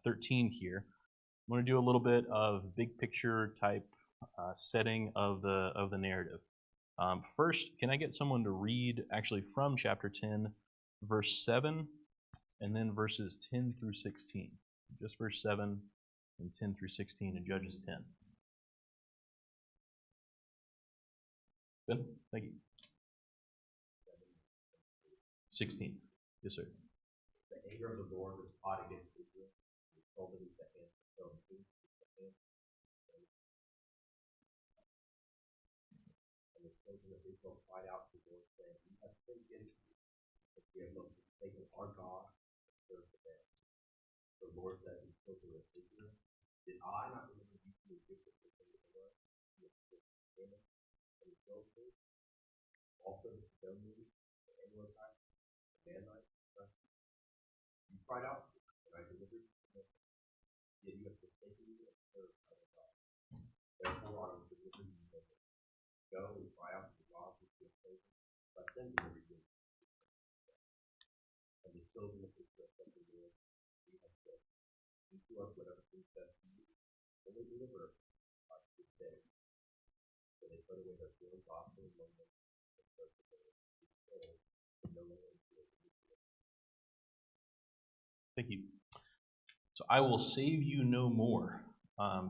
13 here. I'm going to do a little bit of big picture type setting of the narrative. First, can I get someone to read actually from chapter 10, verse 7, and then verses 10 through 16? Just verse 7 and 10 through 16 in Judges 10. Good? Thank you. 16. Yes, sir. The anger of the Lord was hot against Israel. He told them to answer from and the children of Israel cried out to the Lord, saying, "We have sinned against you, but we have not forsaken our God and served the man." The Lord said to the children of Israel, "Did I not deliver you from the Egypt of the Lord, and the Philistines, also the Sidonians, the Amalekites, the Manites, you cried out, and I delivered you from them. Yet you have forsaken me and served other gods. Therefore I will deliver you from them. Go and cry out to the gods which you have chosen. Let them deliver you. And the children of Israel said to the Lord, we have said, do to us whatever seems best to you. Only deliver us this day. So they put away their foreign gods and among them, and served the Lord, and no longer Thank you. So I will save you no more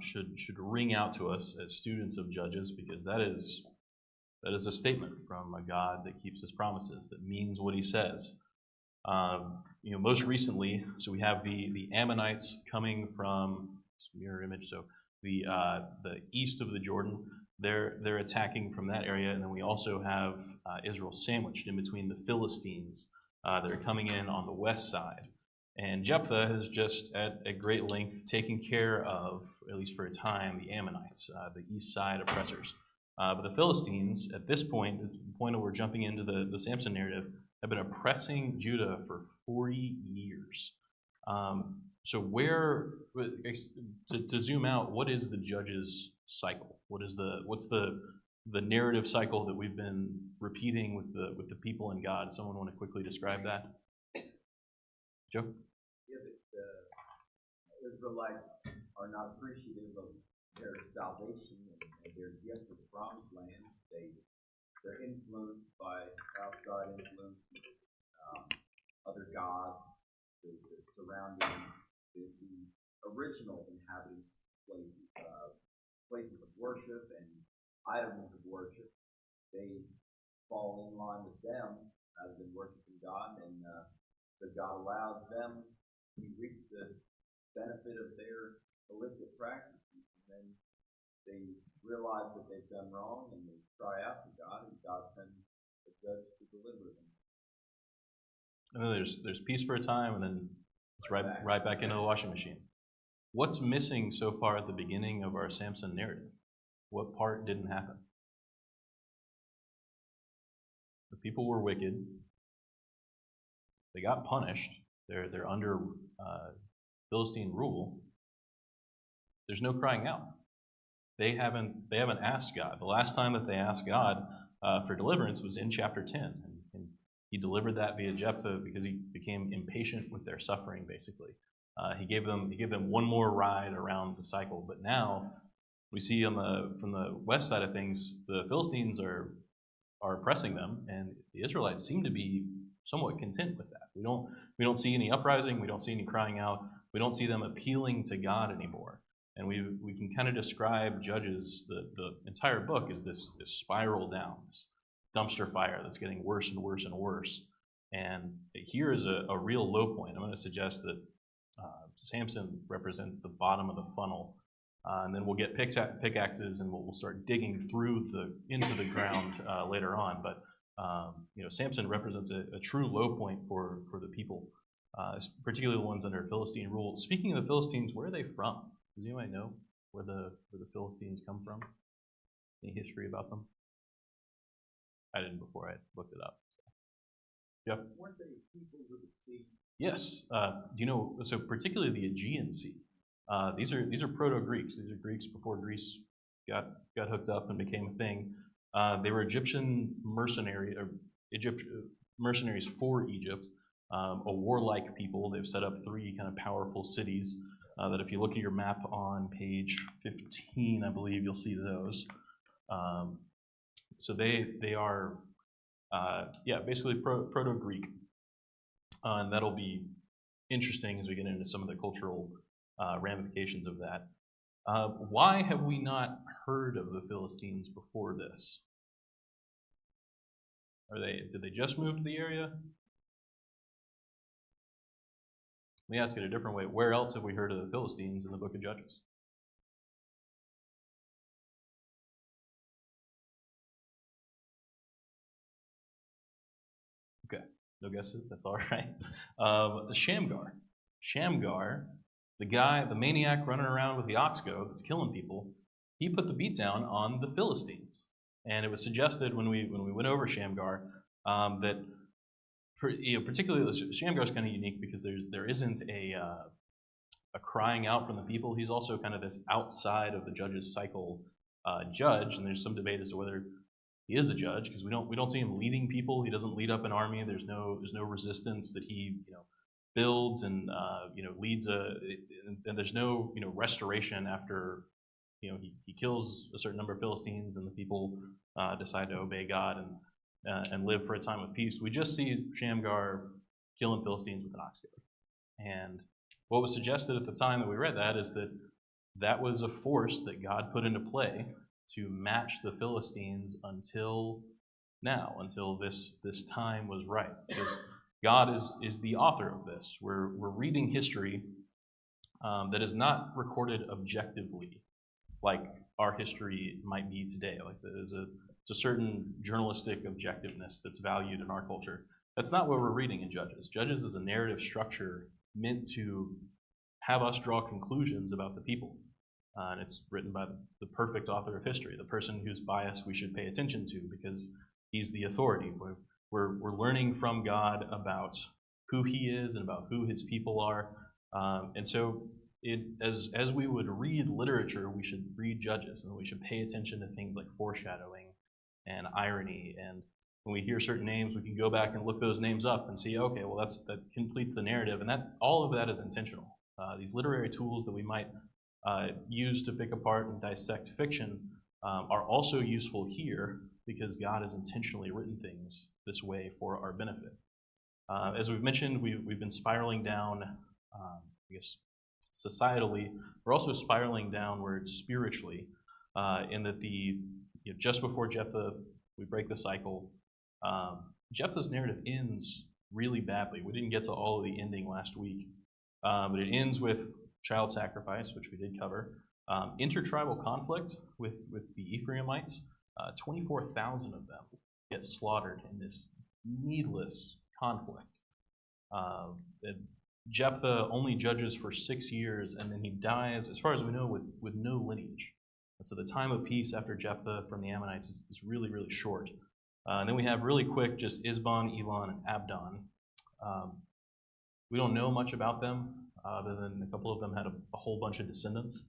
should ring out to us as students of Judges, because that is a statement from a God that keeps his promises, that means what he says. Most recently, so we have the Ammonites coming from mirror image, so the east of the Jordan. They're attacking from that area, and then we also have Israel sandwiched in between the Philistines that are coming in on the west side. And Jephthah has just, at great length, taken care of, at least for a time, the Ammonites, the east side oppressors. But the Philistines, at this point, the point where we're jumping into the Samson narrative, have been oppressing Judah for 40 years. So to zoom out, what is the Judges cycle? What's the narrative cycle that we've been repeating with the people and God? Someone want to quickly describe that? Joe? Yeah, the Israelites are not appreciative of their salvation and their gift of the promised land. They're influenced by outside influences, other gods, the surrounding, the original inhabitants' places of worship and items of worship. They fall in line with them rather than worshiping God, and so God allows them to reap the benefit of their illicit practices. And then they realize that they've done wrong, and they cry out to God, and God sends a judge to deliver them. And then there's peace for a time, and then it's right back into the washing machine. What's missing so far at the beginning of our Samson narrative? What part didn't happen? The people were wicked. They got punished. They're under Philistine rule. There's no crying out. They haven't asked God. The last time that they asked God for deliverance was in chapter 10, and he delivered that via Jephthah because he became impatient with their suffering. Basically, he gave them one more ride around the cycle. But now we see from the west side of things, the Philistines are oppressing them, and the Israelites seem to be somewhat content with that. We don't see any uprising. We don't see any crying out. We don't see them appealing to God anymore. And we can kind of describe Judges, the entire book, as this spiral down, this dumpster fire that's getting worse and worse and worse. And here is a real low point. I'm going to suggest that Samson represents the bottom of the funnel. And then we'll get pickaxes and we'll start digging into the ground later on. But Samson represents a true low point for the people, particularly the ones under Philistine rule. Speaking of the Philistines, where are they from? Does anyone know where the Philistines come from? Any history about them? I didn't before I looked it up. Yep. Weren't they peoples of the sea? Yes. So particularly the Aegean Sea. These are Proto-Greeks. These are Greeks before Greece got hooked up and became a thing. They were Egyptian mercenaries for Egypt, a warlike people. They've set up 3 kind of powerful cities that if you look at your map on page 15, I believe you'll see those. So they are, basically Proto-Greek. And that'll be interesting as we get into some of the cultural ramifications of that. Why have we not heard of the Philistines before this? Did they just move to the area? Let me ask it a different way. Where else have we heard of the Philistines in the book of Judges? Okay, no guesses, that's all right. Shamgar. Shamgar, the maniac running around with the ox goad that's killing people, he put the beat down on the Philistines. And it was suggested when we went over Shamgar that particularly Shamgar is kind of unique because there isn't a crying out from the people. He's also kind of this outside of the judge's cycle judge, and there's some debate as to whether he is a judge because we don't see him leading people. He doesn't lead up an army. There's no resistance that he builds and leads and there's no restoration after he kills a certain number of Philistines and the people decide to obey God and live for a time of peace. We just see Shamgar killing Philistines with an ox goad. And what was suggested at the time that we read that is that was a force that God put into play to match the Philistines until now, until this time was right. Because God is the author of this. We're reading history that is not recorded objectively like our history might be today. Like there's a certain journalistic objectiveness that's valued in our culture. That's not what we're reading in Judges. Judges is a narrative structure meant to have us draw conclusions about the people. And it's written by the perfect author of history, the person whose bias we should pay attention to because he's the authority. We're learning from God about who he is and about who his people are. And so as we would read literature, we should read Judges, and we should pay attention to things like foreshadowing and irony. And when we hear certain names, we can go back and look those names up and see, okay, well that completes the narrative, and all of that is intentional. These literary tools that we might use to pick apart and dissect fiction are also useful here because God has intentionally written things this way for our benefit. As we've mentioned, we've been spiraling down, societally. We're also spiraling downward spiritually, in that just before Jephthah, we break the cycle. Jephthah's narrative ends really badly. We didn't get to all of the ending last week, but it ends with child sacrifice, which we did cover. Intertribal conflict with the Ephraimites. 24,000 of them get slaughtered in this needless conflict. Jephthah only judges for 6 years, and then he dies, as far as we know, with no lineage. And so the time of peace after Jephthah from the Ammonites is really, really short. And then we have really quick just Isbon, Elon, and Abdon. We don't know much about them, other than a couple of them had a whole bunch of descendants.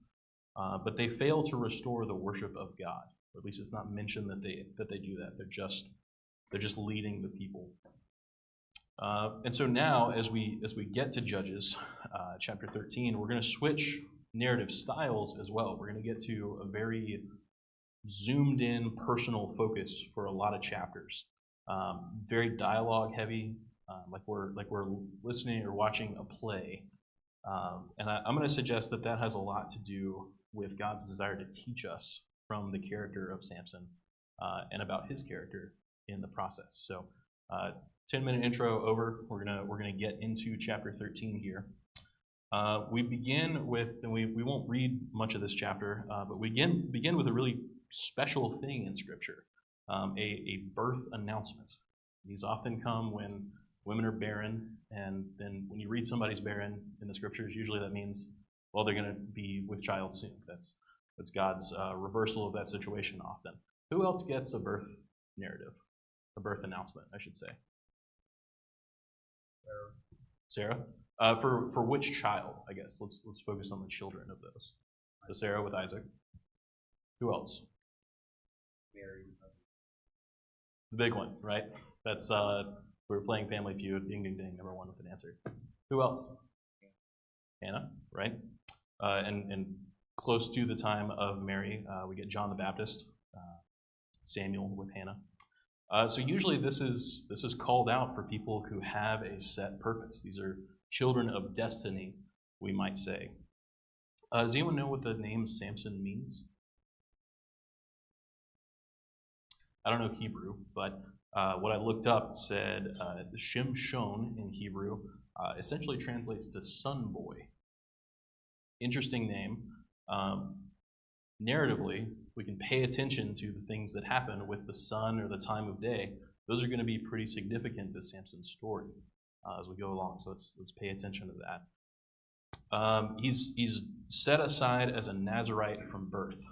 But they fail to restore the worship of God, or at least it's not mentioned that they do that. They're just leading the people. And so now, as we get to Judges, chapter 13, we're going to switch narrative styles as well. We're going to get to a very zoomed-in personal focus for a lot of chapters. Very dialogue-heavy, like we're listening or watching a play. And I'm going to suggest that has a lot to do with God's desire to teach us from the character of Samson and about his character in the process. So 10-minute intro over. We're gonna get into chapter 13 here. We begin with, and we won't read much of this chapter, but we begin with a really special thing in Scripture, a birth announcement. These often come when women are barren, and then when you read somebody's barren in the Scriptures, usually that means, well, they're going to be with child soon. That's God's reversal of that situation often. Who else gets a birth narrative? A birth announcement, I should say. Sarah? For which child, I guess? Let's focus on the children of those. So Sarah with Isaac. Who else? Mary. The big one, right? That's we were playing Family Feud. Ding, ding, ding. Number one with an answer. Who else? Hannah, right? and close to the time of Mary, we get John the Baptist, Samuel with Hannah. So usually this is called out for people who have a set purpose. These are children of destiny, we might say. Does anyone know what the name Samson means? I don't know Hebrew, but what I looked up said Shimshon in Hebrew essentially translates to son boy. Interesting name. Narratively, we can pay attention to the things that happen with the sun or the time of day. Those are going to be pretty significant to Samson's story as we go along. So let's pay attention to that. He's set aside as a Nazirite from birth.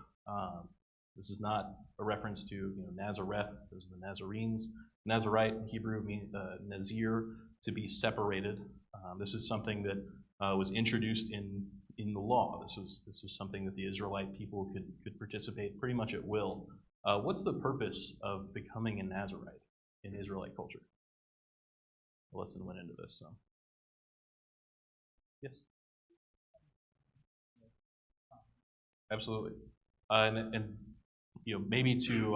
This is not a reference to Nazareth. Those are the Nazarenes. Nazirite in Hebrew means Nazir, to be separated. This is something that was introduced in the law. This was something that the Israelite people could participate pretty much at will. What's the purpose of becoming a Nazirite in Israelite culture? A lesson went into this. So, yes, absolutely, and maybe to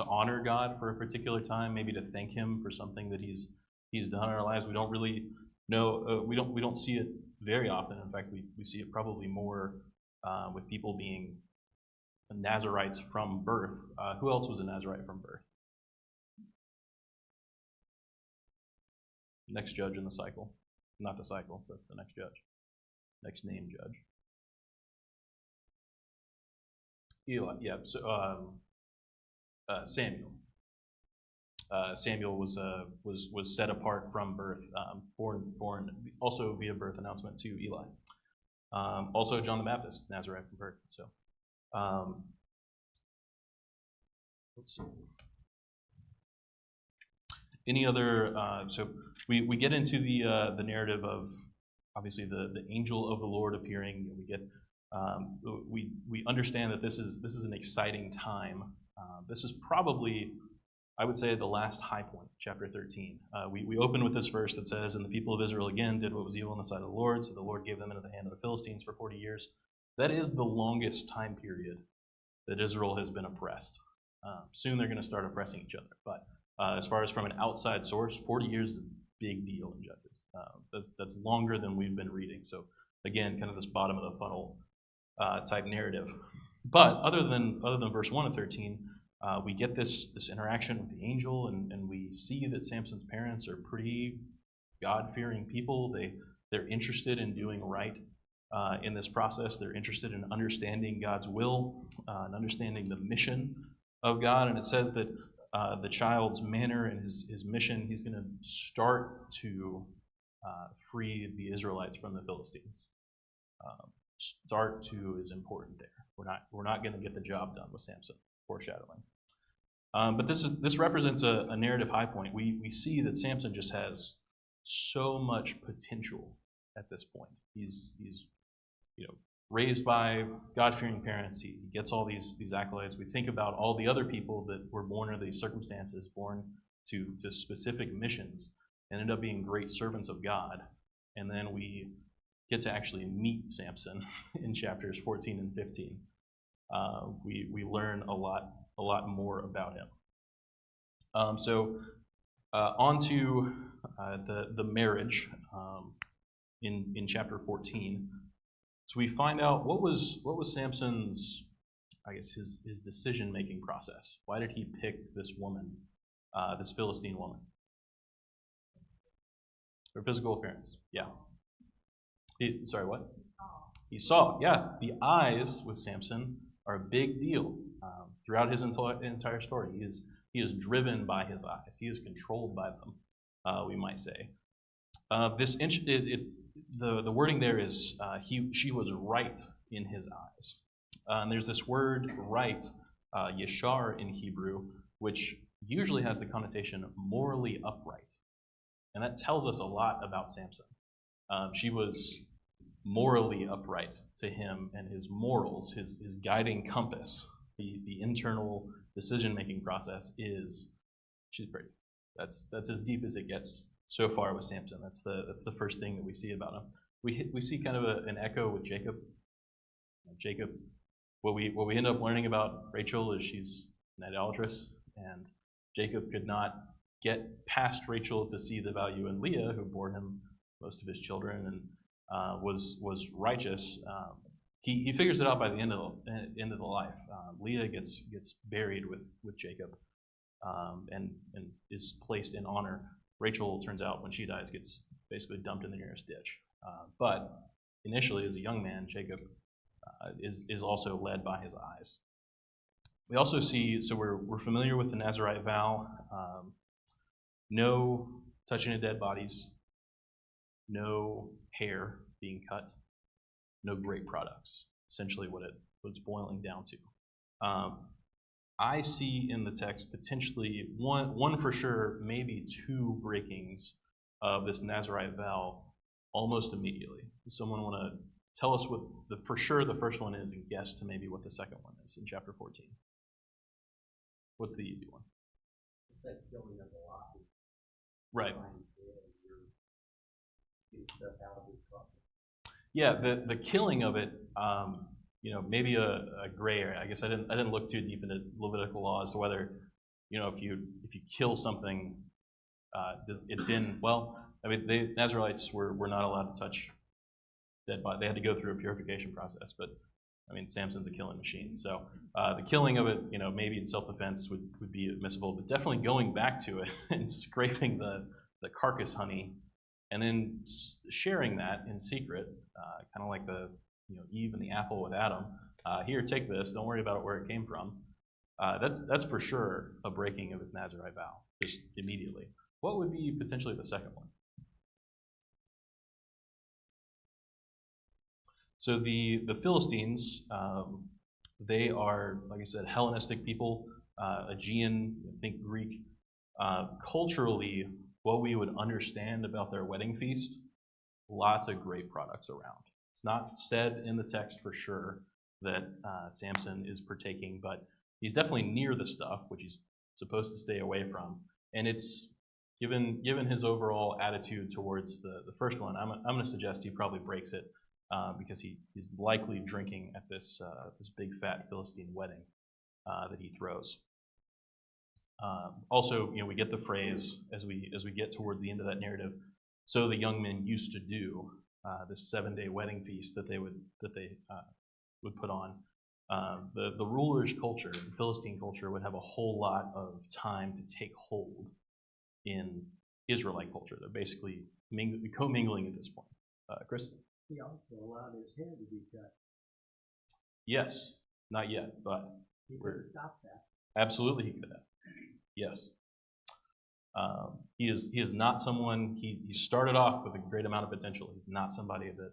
honor God for a particular time, maybe to thank Him for something that He's done in our lives. We don't really know. We don't see it very often. In fact, we see it probably more with people being Nazirites from birth. Who else was a Nazirite from birth? Next judge in the cycle. Not the cycle, but the next judge. Next named judge. Eli, yeah. So Samuel. Samuel was set apart from birth, born also via birth announcement to Eli. Also John the Baptist, Nazareth from birth. So let's see. Any other? So we get into the narrative of obviously the angel of the Lord appearing. We get we understand that this is an exciting time. This is probably, I would say, the last high point, chapter 13. We open with this verse that says, "And the people of Israel again did what was evil in the sight of the Lord, so the Lord gave them into the hand of the Philistines for 40 years." That is the longest time period that Israel has been oppressed. Soon they're going to start oppressing each other. But as far as from an outside source, 40 years is a big deal in Judges. That's longer than we've been reading. So again, kind of this bottom of the funnel type narrative. But other than verse 1 of 13, we get this interaction with the angel, and we see that Samson's parents are pretty God-fearing people. They're interested in doing right in this process. They're interested in understanding God's will and understanding the mission of God. And it says that the child's manner and his mission, he's going to start to free the Israelites from the Philistines. Start to is important there. We're not going to get the job done with Samson. Foreshadowing. But this represents a narrative high point. We see that Samson just has so much potential at this point. He's raised by God-fearing parents. He gets all these accolades. We think about all the other people that were born under these circumstances, born to specific missions, and end up being great servants of God. And then we get to actually meet Samson in chapters 14 and 15. We learn a lot more about him. So on to the marriage in chapter 14. So we find out what was Samson's, I guess, his decision-making process. Why did he pick this woman, this Philistine woman? Her physical appearance, yeah. Sorry, what? He saw, yeah. The eyes with Samson are a big deal throughout his entire story. He is driven by his eyes. He is controlled by them, we might say. The wording there is she was right in his eyes. And there's this word right, yeshar in Hebrew, which usually has the connotation of morally upright. And that tells us a lot about Samson. She was morally upright to him, and his morals, his guiding compass, the internal decision-making process is she's pretty. That's as deep as it gets so far with Samson. That's the first thing that we see about him. We see kind of an echo with Jacob. Jacob, what we end up learning about Rachel is she's an idolatress, and Jacob could not get past Rachel to see the value in Leah, who bore him most of his children and was righteous. He figures it out by the end of the life. Leah gets buried with Jacob, and is placed in honor. Rachel, turns out, when she dies, gets basically dumped in the nearest ditch. But initially, as a young man, Jacob is also led by his eyes. We also see, so we're familiar with the Nazirite vow. No touching of dead bodies, no hair being cut, no grape products. Essentially, what it's boiling down to. I see in the text potentially one for sure, maybe two breakings of this Nazirite vow almost immediately. Does someone want to tell us what for sure the first one is, and guess to maybe what the second one is in chapter 14? What's the easy one? It's that killing of the lot. Right. Stuff out of his pocket. Yeah, the killing of it, maybe a gray area. I guess I didn't look too deep into Levitical law as to whether, if you kill something, the Nazirites were not allowed to touch dead body. They had to go through a purification process, but Samson's a killing machine. So the killing of it, maybe in self-defense would be admissible, but definitely going back to it and scraping the carcass honey and then sharing that in secret, kind of like the Eve and the apple with Adam. Here, take this. Don't worry about where it came from. That's for sure a breaking of his Nazirite vow, just immediately. What would be potentially the second one? So the Philistines, they are, like I said, Hellenistic people, Aegean, think Greek. Culturally, what we would understand about their wedding feast, lots of grape products around. It's not said in the text for sure that Samson is partaking, but he's definitely near the stuff, which he's supposed to stay away from. And it's given his overall attitude towards the first one, I'm going to suggest he probably breaks it because he's likely drinking at this big fat Philistine wedding that he throws. Also, we get the phrase as we get toward the end of that narrative. So the young men used to do this 7-day wedding feast that they would put on. The ruler's culture, the Philistine culture, would have a whole lot of time to take hold in Israelite culture. They're basically commingling at this point. Chris? He also allowed his hair to be cut. Yes, not yet, but he could have stopped that. Absolutely, he could have. Yes. He is not someone, he started off with a great amount of potential. He's not somebody that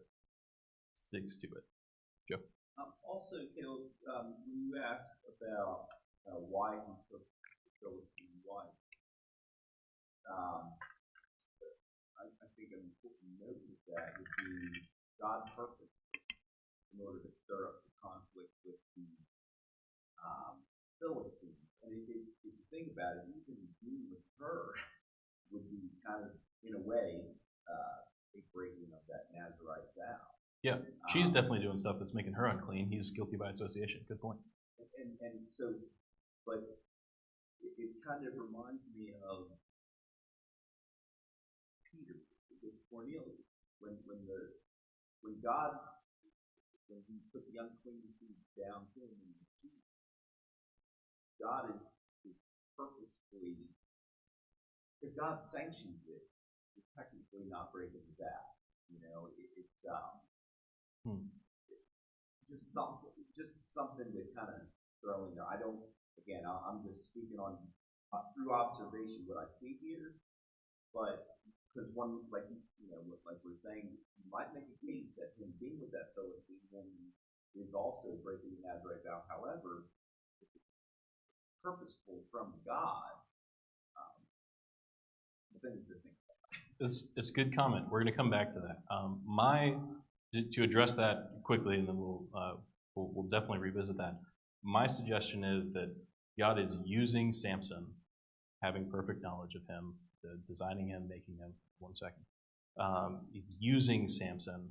sticks to it. Joe? Also, Caleb, when you asked about why he took the Philistine wife, I think an important note with that would be God's purpose in order to stir up the conflict with the Philistines. And if you think about it, even being with her would be kind of, in a way, a breaking of that Nazirite vow. Yeah, she's definitely doing stuff that's making her unclean. He's guilty by association. Good point. And so, but it kind of reminds me of Peter with Cornelius when he put the unclean seed down to him in the sea. God is purposefully, if God sanctions it, it's technically not breaking the vow. It's just something to kind of throw in there. I'm just speaking on through observation what I see here, but because one, like we're saying, you might make a case that him being with that Philistine woman is also breaking the Nazirite vow. However, if it's purposeful from God, things to think about. It's a good comment. We're going to come back to that. To address that quickly, and then we'll definitely revisit that. My suggestion is that God is using Samson, having perfect knowledge of him, designing him, making him. 1 second. He's using Samson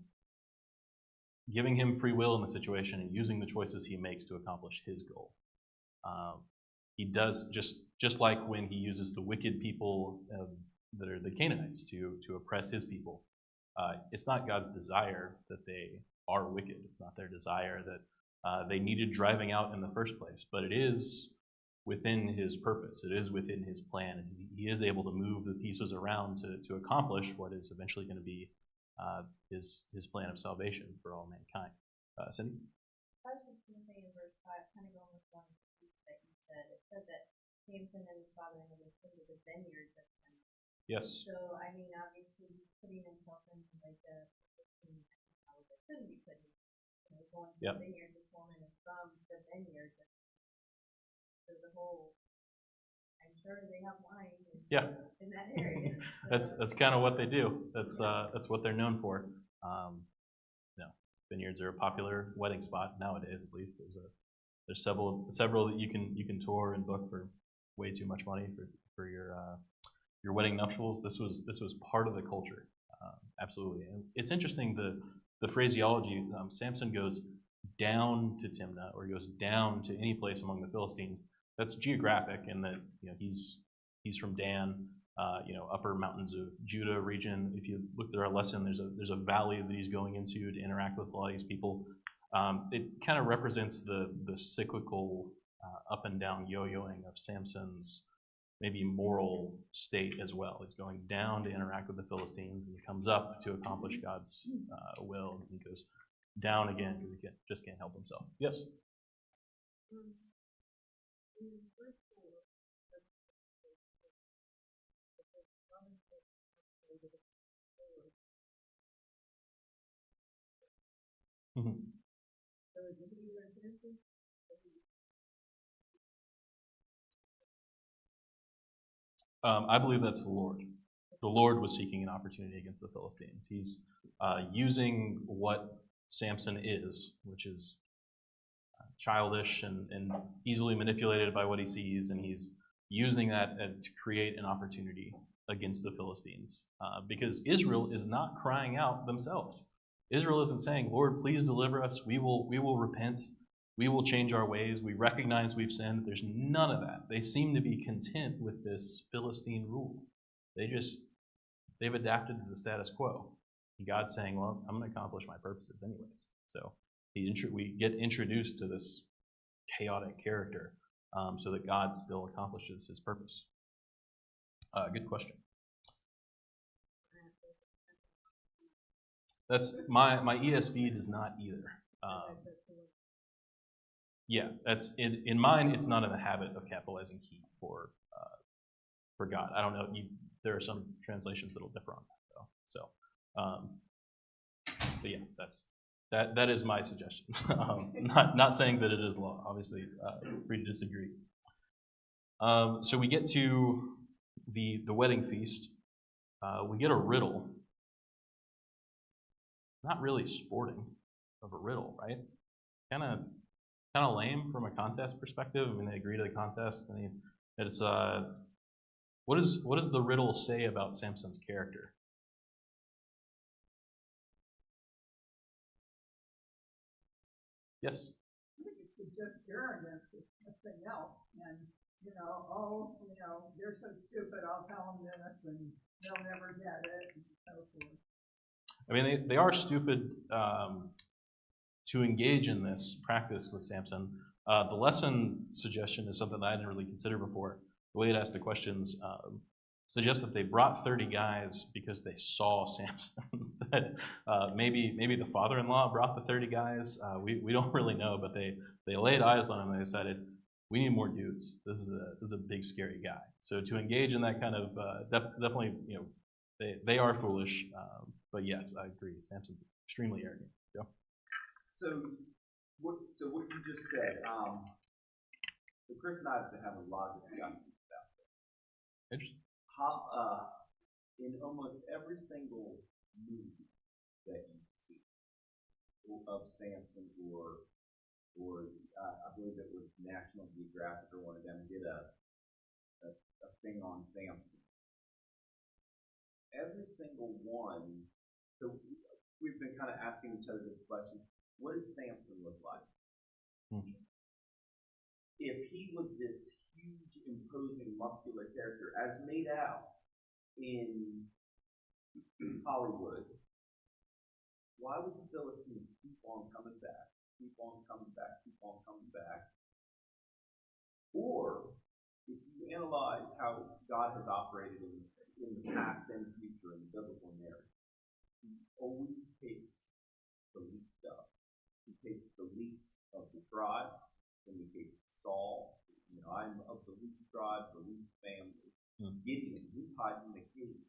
giving him free will in the situation and using the choices he makes to accomplish his goal. He does just like when he uses the wicked people that are the Canaanites to oppress his people. It's not God's desire that they are wicked. It's not their desire that they needed driving out in the first place, but it is within his purpose. It is within his plan. And he is able to move the pieces around to accomplish what is eventually going to be his plan of salvation for all mankind. Cindy? I was just going to say in verse 5, kind of going with one piece that you said, it said that Samson and his father-in-law were put into the vineyards of Timnah. Yes. So, I mean, obviously he's putting himself in like a position that he probably shouldn't be putting. Going to the vineyard, this woman is from the vineyard. So the whole, I'm sure they have wine in that area. So. That's kind of what they do. That's what they're known for. Vineyards are a popular wedding spot nowadays. At least there's several that you can tour and book for way too much money for your wedding nuptials. This was part of the culture, absolutely. And it's interesting the phraseology. Samson goes down to Timnah, or goes down to any place among the Philistines. That's geographic in that he's from Dan, upper mountains of Judah region. If you look at our lesson, there's a valley that he's going into to interact with a lot of these people. It kind of represents the cyclical up and down yo-yoing of Samson's maybe moral state as well. He's going down to interact with the Philistines, and he comes up to accomplish God's will, and he goes down again because he just can't help himself. Yes? Mm-hmm. I believe that's the Lord. The Lord was seeking an opportunity against the Philistines. He's using what Samson is, which is childish and easily manipulated by what he sees, and he's using that to create an opportunity against the Philistines. Because Israel is not crying out themselves. Israel isn't saying, Lord, please deliver us. We will repent. We will change our ways. We recognize we've sinned. There's none of that. They seem to be content with this Philistine rule. They've adapted to the status quo. And God's saying, well, I'm going to accomplish my purposes anyways. So we get introduced to this chaotic character so that God still accomplishes his purpose. Good question. That's my ESV does not either. That's in mine. It's not in the habit of capitalizing he for God. I don't know. There are some translations that'll differ on that though. So, but yeah, that is my suggestion. Not saying that it is law. Obviously, free to disagree. So we get to the wedding feast. We get a riddle. Not really sporting of a riddle, right? Kind of lame from a contest perspective. I mean, they agree to the contest. It's what does the riddle say about Samson's character? Yes. I think it's just arrogance. It's nothing else. And you're so stupid. I'll tell them this, and they'll never get it, and so forth. I mean, they are stupid to engage in this practice with Samson. The lesson suggestion is something that I didn't really consider before. The way it asked the questions suggests that they brought 30 guys because they saw Samson. maybe the father-in-law brought the 30 guys. We don't really know, but they laid eyes on him and they decided, we need more dudes. This is a big, scary guy. So to engage in that kind of definitely, they are foolish. But yes, I agree. Samson's extremely arrogant. Joe? So what you just said, so Chris and I have been having a lot of discussions about this. Interesting. How, in almost every single movie that you see of Samson or I believe it was National Geographic or one of them did a thing on Samson. Every single one. So we've been kind of asking each other this question. what did Samson look like? Hmm. If he was this huge, imposing, muscular character, as made out in Hollywood, why would the Philistines keep on coming back, keep on coming back, keep on coming back? Or, if you analyze how God has operated in the past and future in the biblical narrative, he always takes the least stuff. He takes the least of the tribes. In the case of Saul, I'm of the least tribe, the least family. Gideon, he's hiding in the cave.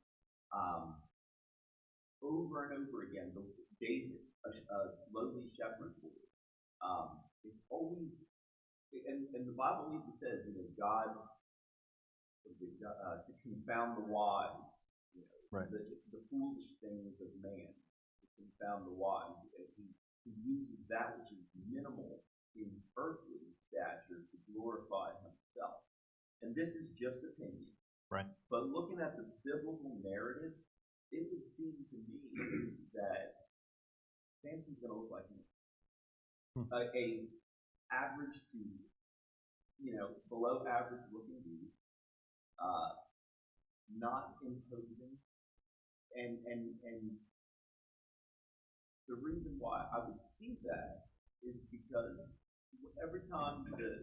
Over and over again, David, a lowly shepherd boy. It's always, and the Bible even says, God to confound the wise, right. the foolish things of man, to confound the wise. He uses that which is minimal in earthly stature to glorify himself. And this is just opinion. Right. But looking at the biblical narrative, it would seem to me that Samson's going to look like me. A average to, below average looking dude, not imposing, and the reason why I would see that is because every time a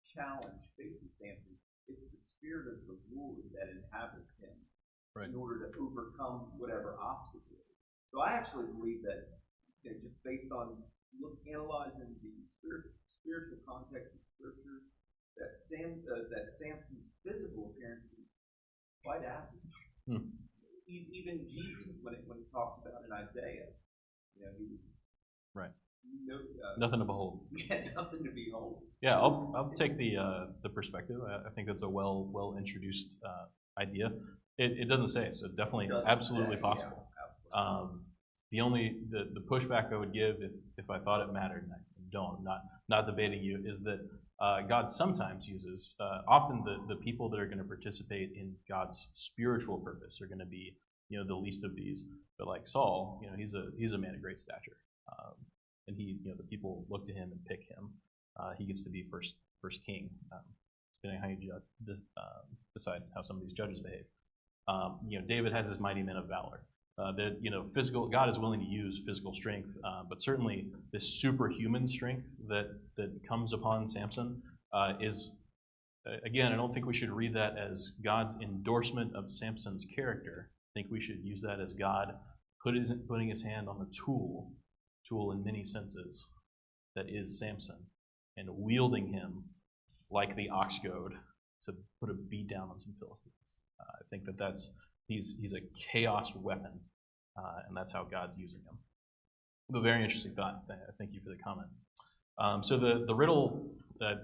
challenge faces Samson, it's the spirit of the Lord that inhabits him, right, in order to overcome whatever obstacle. So I actually believe that, just based on analyzing the spiritual context of Scripture, that Samson's physical appearance is quite average. Even Jesus, when he talks about in Isaiah, he was right. Nothing to behold. Yeah, nothing to behold. Yeah, I'll take the perspective. I think that's a well introduced idea. It doesn't say, so definitely absolutely possible. Yeah, absolutely. The only the pushback I would give if I thought it mattered, and I don't, not debating you, is that God sometimes uses often the people that are going to participate in God's spiritual purpose are going to be the least of these. But like Saul, he's a man of great stature. And he, the people look to him and pick him. He gets to be first king, depending on how you decide how some of these judges behave. David has his mighty men of valor. That God is willing to use physical strength, but certainly this superhuman strength that comes upon Samson is, again, I don't think we should read that as God's endorsement of Samson's character. I think we should use that as God putting his hand on the tool in many senses, that is Samson, and wielding him like the ox goad to put a beat down on some Philistines. I think he's a chaos weapon, and that's how God's using him. A very interesting thought. Thank you for the comment. So the riddle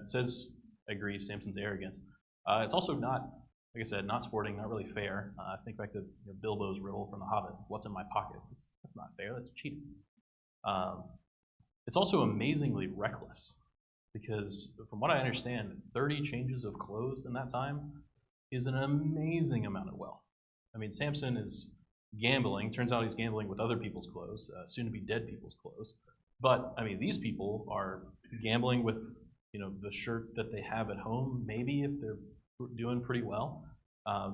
says, I agree, Samson's arrogance. It's also not, like I said, not sporting, not really fair. Think back to Bilbo's riddle from The Hobbit. What's in my pocket? That's not fair. That's cheating. It's also amazingly reckless, because from what I understand, 30 changes of clothes in that time is an amazing amount of wealth. I mean, Samson is gambling. Turns out he's gambling with other people's clothes, soon-to-be dead people's clothes. But, I mean, these people are gambling with, the shirt that they have at home, maybe, if they're doing pretty well.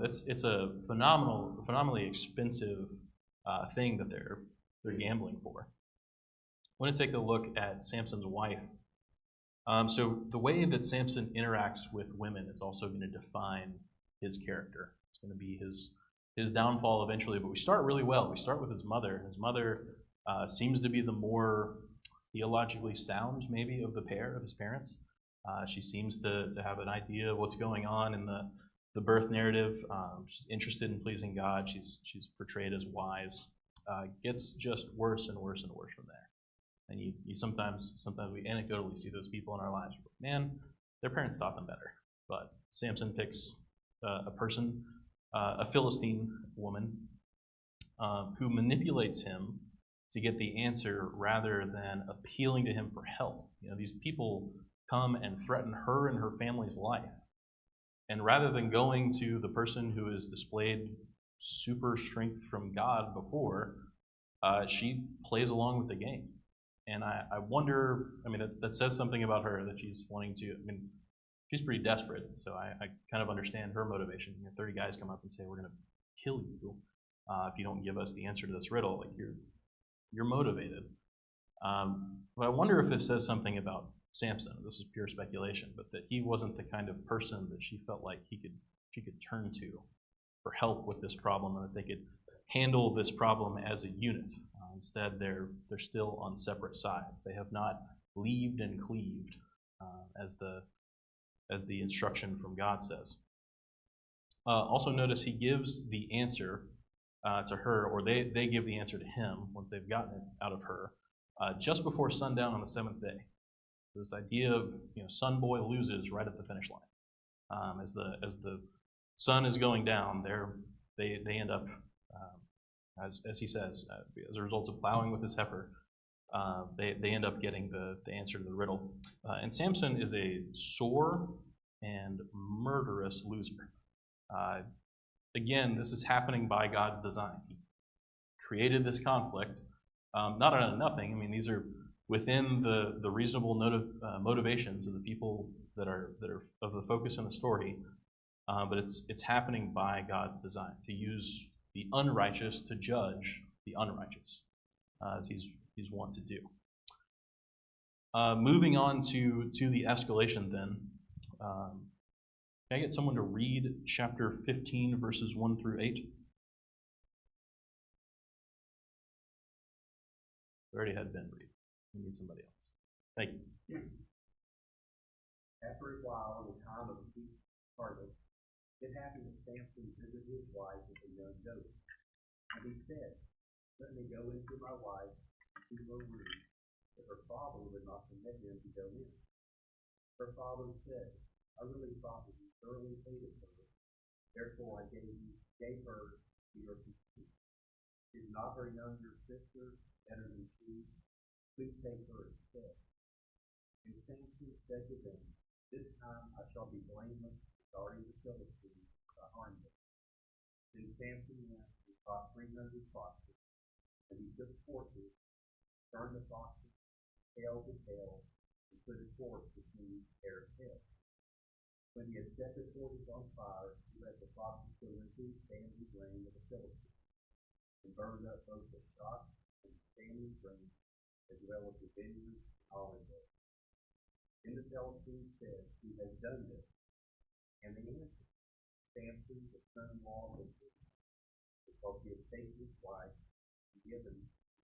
It's a phenomenally expensive thing that they're gambling for. I want to take a look at Samson's wife. So the way that Samson interacts with women is also going to define his character. It's going to be his downfall eventually, but we start really well. We start with his mother. His mother seems to be the more theologically sound, maybe, of the pair, of his parents. She seems to have an idea of what's going on in the birth narrative. She's interested in pleasing God. She's portrayed as wise. Gets just worse and worse and worse from there. And you sometimes we anecdotally see those people in our lives. Man, their parents taught them better. But Samson picks a person, a Philistine woman, who manipulates him to get the answer rather than appealing to him for help. These people come and threaten her and her family's life. And rather than going to the person who has displayed super strength from God before, she plays along with the game. And I wonder, I mean, that says something about her, that she's wanting to, I mean, she's pretty desperate, so I kind of understand her motivation. 30 guys come up and say, we're going to kill you if you don't give us the answer to this riddle. Like, you're motivated. But I wonder if this says something about Samson. This is pure speculation, but that he wasn't the kind of person that she felt like she could turn to for help with this problem, and that they could handle this problem as a unit. Instead, they're still on separate sides. They have not leaved and cleaved, as the instruction from God says. Also notice he gives the answer to her, or they give the answer to him once they've gotten it out of her, just before sundown on the seventh day. This idea of, sun boy loses right at the finish line. As the sun is going down, they end up, as he says, as a result of plowing with his heifer, they end up getting the answer to the riddle. And Samson is a sore and murderous loser. Again, this is happening by God's design. He created this conflict, not out of nothing. I mean, these are within the reasonable motivations of the people that are of the focus in the story, but it's happening by God's design to use the unrighteous to judge the unrighteous, as he's wont to do. Moving on to the escalation then. Can I get someone to read chapter 15, verses 1 through 8? We already had Ben read. We need somebody else. Thank you. After a while, in the time of peace harvest, it happened that Samson visited his wife with a young goat. And he said, let me go into my wife into her room, but her father would not permit him to go in. Her father said, I really thought that you thoroughly hated her, therefore I gave her to your consent. Is not her younger sister better than she? Please take her instead. And Samson said to them, this time I shall be blameless regarding the Philistines by harming them. Then Samson went and caught 300 foxes, and he took torches, turned the foxes tail to tail, and put a torch between each pair of heads. When he had set the torches on fire, he let the foxes go into the standing grain of the Philistines, and burned up both the shock and the standing grain, as well as the vineyards and olive oil. Then the Philistines said, who has done this? And they answered, Samson, the son-in-law of Israel, because he had taken his wife and given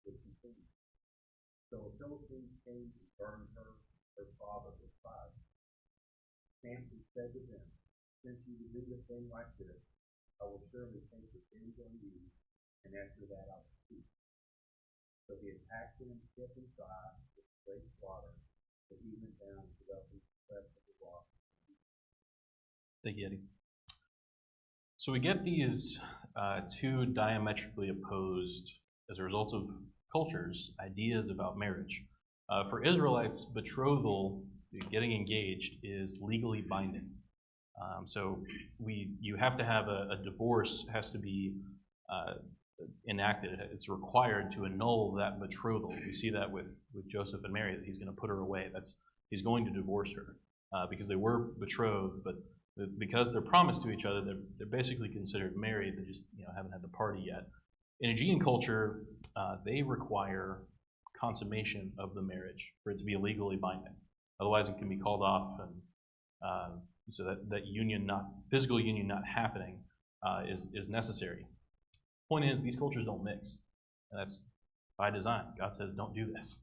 his consent. So the Philistines came and burned her father with fire. Samson said to them, since you would do a thing like this, I will surely take revenge on you, and after that I will speak. So he attacked them and set them fire with great slaughter, but he went down and put up in the crest of the rock. Thank you, Eddie. So we get these two diametrically opposed, as a result of cultures, ideas about marriage. For Israelites, betrothal, getting engaged, is legally binding. So you have to have a divorce has to be enacted. It's required to annul that betrothal. We see that with Joseph and Mary, that he's going to put her away. He's going to divorce her because they were betrothed, but because they're promised to each other, they're basically considered married. They just haven't had the party yet. In Aegean culture, they require consummation of the marriage for it to be legally binding. Otherwise, it can be called off, and so that union, physical union not happening, is necessary. Point is, these cultures don't mix, and that's by design. God says, don't do this,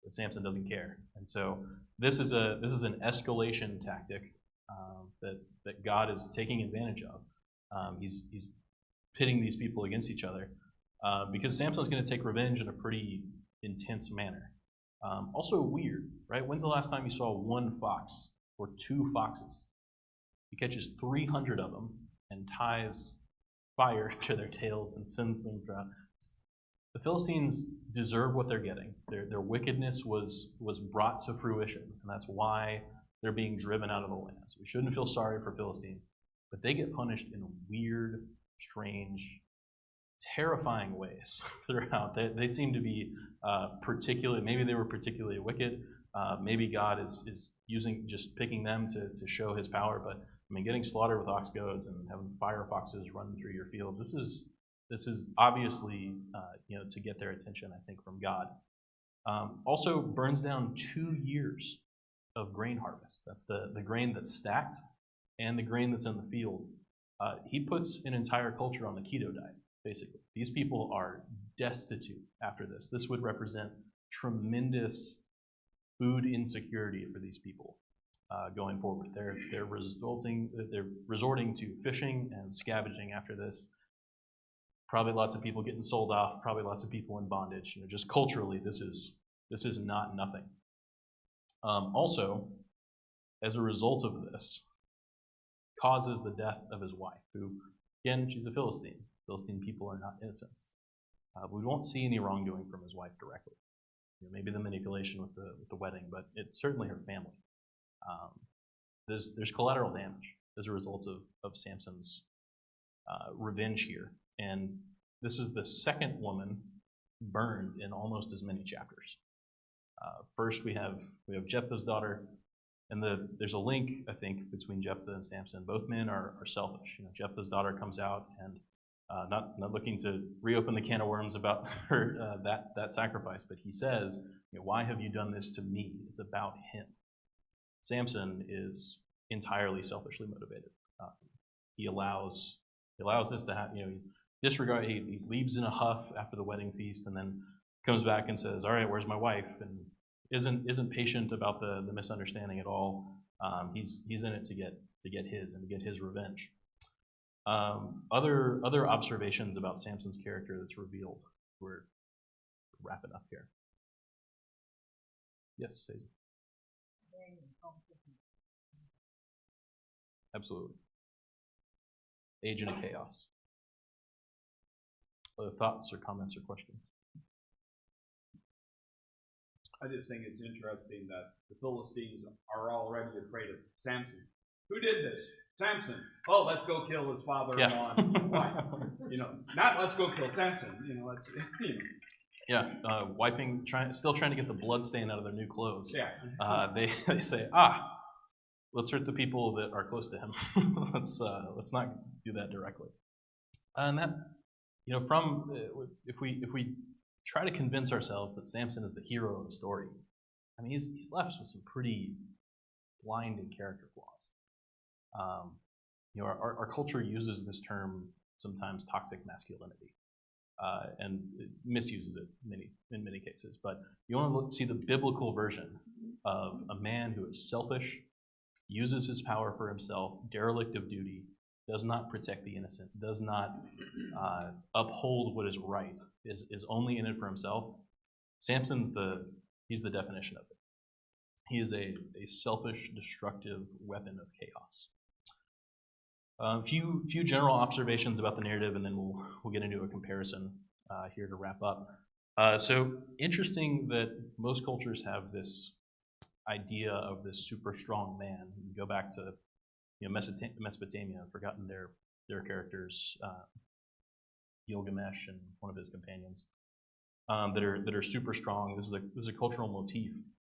but Samson doesn't care, and so this is an escalation tactic that God is taking advantage of. He's pitting these people against each other because Samson's going to take revenge in a pretty intense manner. Also weird, right? When's the last time you saw one fox or two foxes? He catches 300 of them and ties fire to their tails and sends them around. The Philistines deserve what they're getting. Their wickedness was brought to fruition, and that's why they're being driven out of the land. So we shouldn't feel sorry for Philistines, but they get punished in a weird, strange, terrifying ways throughout. They seem to be maybe they were particularly wicked. Maybe God is just picking them to show his power. But I mean, getting slaughtered with ox goads and having fire foxes run through your fields, this is obviously to get their attention, I think, from God. Also burns down 2 years of grain harvest. That's the grain that's stacked and the grain that's in the field. He puts an entire culture on the keto diet, basically. These people are destitute after this. This would represent tremendous food insecurity for these people going forward. They're resorting to fishing and scavenging after this. Probably lots of people getting sold off. Probably lots of people in bondage. Just culturally, this is not nothing. Also, as a result of this, causes the death of his wife, who, again, she's a Philistine. Philistine people are not innocents. We won't see any wrongdoing from his wife directly. Maybe the manipulation with the wedding, but it's certainly her family. There's collateral damage as a result of Samson's revenge here. And this is the second woman burned in almost as many chapters. First, we have Jephthah's daughter, and there's a link, I think, between Jephthah and Samson. Both men are selfish. Jephthah's daughter comes out and not looking to reopen the can of worms about her that sacrifice, but he says, "Why have you done this to me? It's about him." Samson is entirely selfishly motivated. He allows this to happen. He's disregard. He leaves in a huff after the wedding feast, and then comes back and says, "All right, where's my wife?" and isn't patient about the misunderstanding at all. He's in it to get his and to get his revenge. Other observations about Samson's character that's revealed. We're wrapping up here. Yes, Stacey. Absolutely. Agent of chaos. Other thoughts or comments or questions? I just think it's interesting that the Philistines are already afraid of Samson. Who did this? Samson. Oh, let's go kill his father-in-law and wife. Not let's go kill Samson. Yeah, still trying to get the blood stain out of their new clothes. Yeah. They say, let's hurt the people that are close to him. let's not do that directly. And that, if we try to convince ourselves that Samson is the hero of the story, I mean, he's left with some pretty blinding character flaws. Our culture uses this term sometimes, toxic masculinity, and it misuses it in many cases. But you want to see the biblical version of a man who is selfish, uses his power for himself, derelict of duty, does not protect the innocent, does not uphold what is right, is only in it for himself. Samson's he's the definition of it. He is a selfish, destructive weapon of chaos. Few general observations about the narrative, and then we'll get into a comparison here to wrap up. So interesting that most cultures have this idea of this super strong man. You go back to Mesopotamia. I've forgotten their characters, Gilgamesh and one of his companions, that are super strong. This is a cultural motif,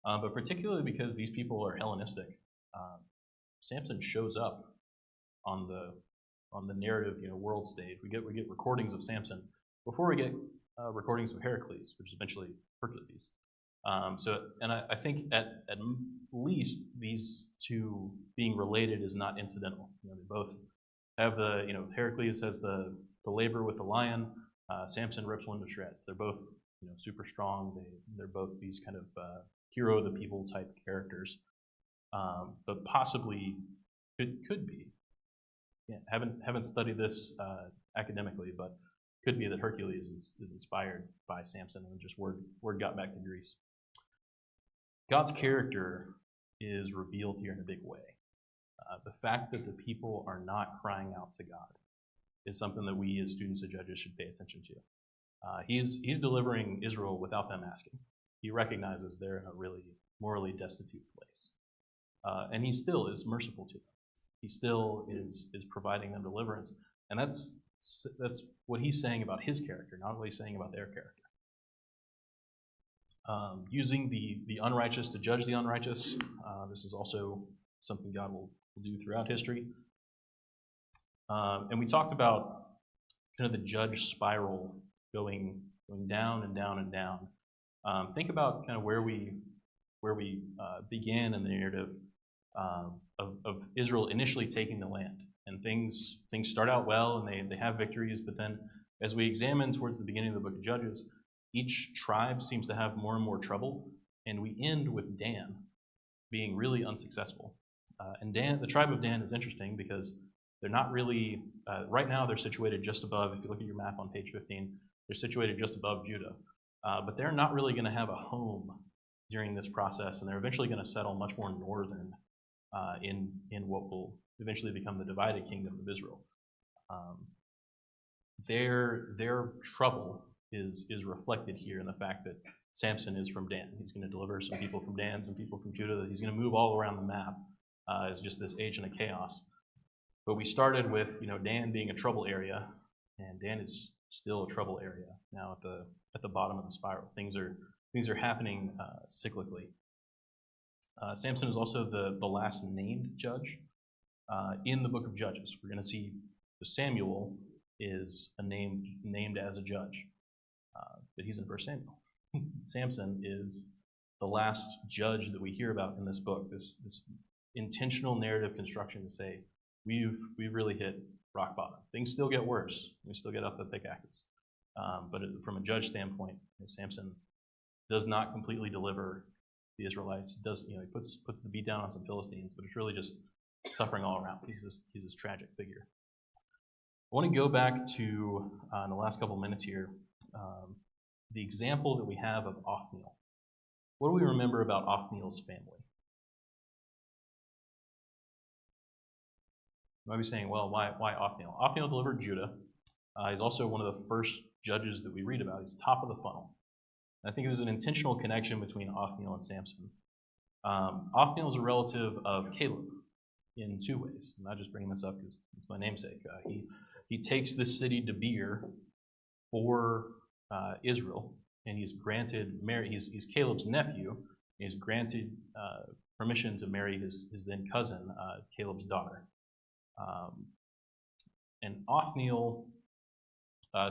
but particularly because these people are Hellenistic. Samson shows up on the narrative world stage. We get recordings of Samson before we get recordings of Heracles, which is eventually Hercules. I think at least these two being related is not incidental. They both have Heracles has the labor with the lion. Samson rips one to shreds. They're both super strong. They're both these kind of hero of the people type characters, but possibly could be. Yeah, haven't studied this academically, but could be that Hercules is inspired by Samson, and just word got back to Greece. God's character is revealed here in a big way. The fact that the people are not crying out to God is something that we as students and judges should pay attention to. He's delivering Israel without them asking. He recognizes they're in a really morally destitute place. And he still is merciful to them. He still is providing them deliverance. And that's That's what he's saying about his character, not what he's saying about their character. Using the unrighteous to judge the unrighteous. This is also something God will do throughout history. And we talked about kind of the judge spiral going down and down and down. Think about kind of where we began in the narrative of Israel initially taking the land. And things start out well, and they have victories, but then as we examine towards the beginning of the book of Judges, each tribe seems to have more and more trouble, and we end with Dan being really unsuccessful. And Dan, the tribe of Dan is interesting because they're not really, right now they're situated just above, if you look at your map on page 15, they're situated just above Judah. But they're not really going to have a home during this process, and they're eventually going to settle much more northern in what will eventually become the divided kingdom of Israel. Their trouble is reflected here in the fact that Samson is from Dan. He's going to deliver some people from Dan, some people from Judah. That he's going to move all around the map as just this agent of chaos. But we started with Dan being a trouble area, and Dan is still a trouble area now at the bottom of the spiral. Things are happening cyclically. Samson is also the last named judge in the book of Judges. We're going to see Samuel is named as a judge, but he's in 1 Samuel. Samson is the last judge that we hear about in this book. This intentional narrative construction to say we've really hit rock bottom. Things still get worse. We still get up the pickaxes, but from a judge standpoint, Samson does not completely deliver the Israelites. He puts the beat down on some Philistines, but it's really just suffering all around. He's this tragic figure. I want to go back to, in the last couple minutes here, the example that we have of Othniel. What do we remember about Othniel's family? You might be saying, well, why Othniel? Othniel delivered Judah. He's also one of the first judges that we read about. He's top of the funnel. And I think there's an intentional connection between Othniel and Samson. Othniel is a relative of Caleb in two ways. I'm not just bringing this up because it's my namesake. He takes this city Debir for Israel, and he's granted he's Caleb's nephew. He's granted permission to marry his then cousin, Caleb's daughter. And Othniel,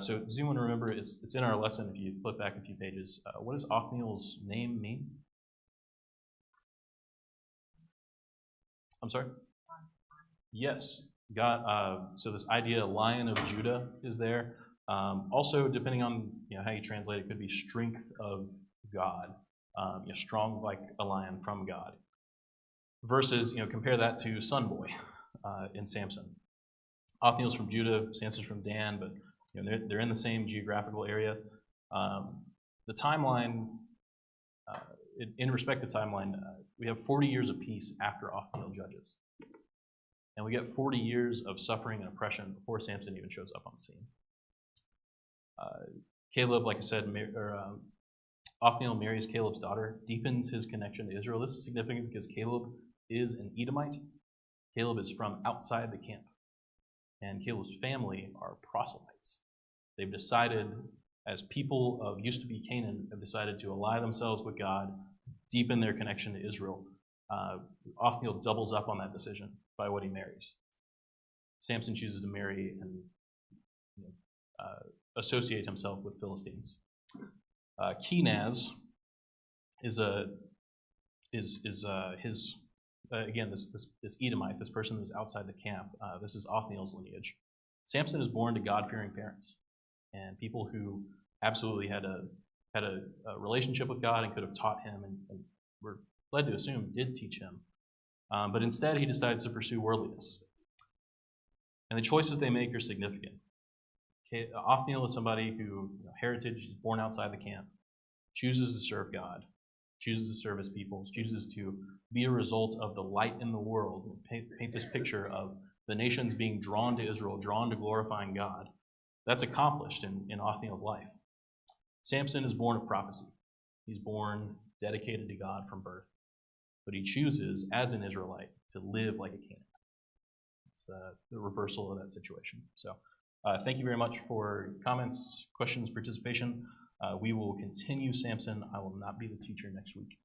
so does anyone remember, it's in our lesson if you flip back a few pages. What does Othniel's name mean? I'm sorry? Yes, God. So this idea, Lion of Judah, is there. Also, depending on how you translate it, could be strength of God, strong like a lion from God. Versus, compare that to Son Boy in Samson. Othniel's from Judah, Samson's from Dan, but they're in the same geographical area. The timeline, in respect to timeline, we have 40 years of peace after Othniel judges. And we get 40 years of suffering and oppression before Samson even shows up on the scene. Caleb, like I said, Othniel marries Caleb's daughter, deepens his connection to Israel. This is significant because Caleb is an Edomite. Caleb is from outside the camp. And Caleb's family are proselytes. They've decided, as people of used to be Canaan, have decided to ally themselves with God, deepen their connection to Israel. Othniel doubles up on that decision by what he marries. Samson chooses to marry and associate himself with Philistines. Kenaz is again this Edomite, this person who's outside the camp. This is Othniel's lineage. Samson is born to God-fearing parents and people who absolutely had a relationship with God and could have taught him and were led to assume did teach him. But instead, he decides to pursue worldliness. And the choices they make are significant. Othniel is somebody who, heritage, is born outside the camp, chooses to serve God, chooses to serve his people, chooses to be a result of the light in the world, paint this picture of the nations being drawn to Israel, drawn to glorifying God. That's accomplished in Othniel's life. Samson is born of prophecy. He's born dedicated to God from birth. But he chooses, as an Israelite, to live like a Canaanite. It's the reversal of that situation. So Thank you very much for comments, questions, participation. We will continue Samson. I will not be the teacher next week.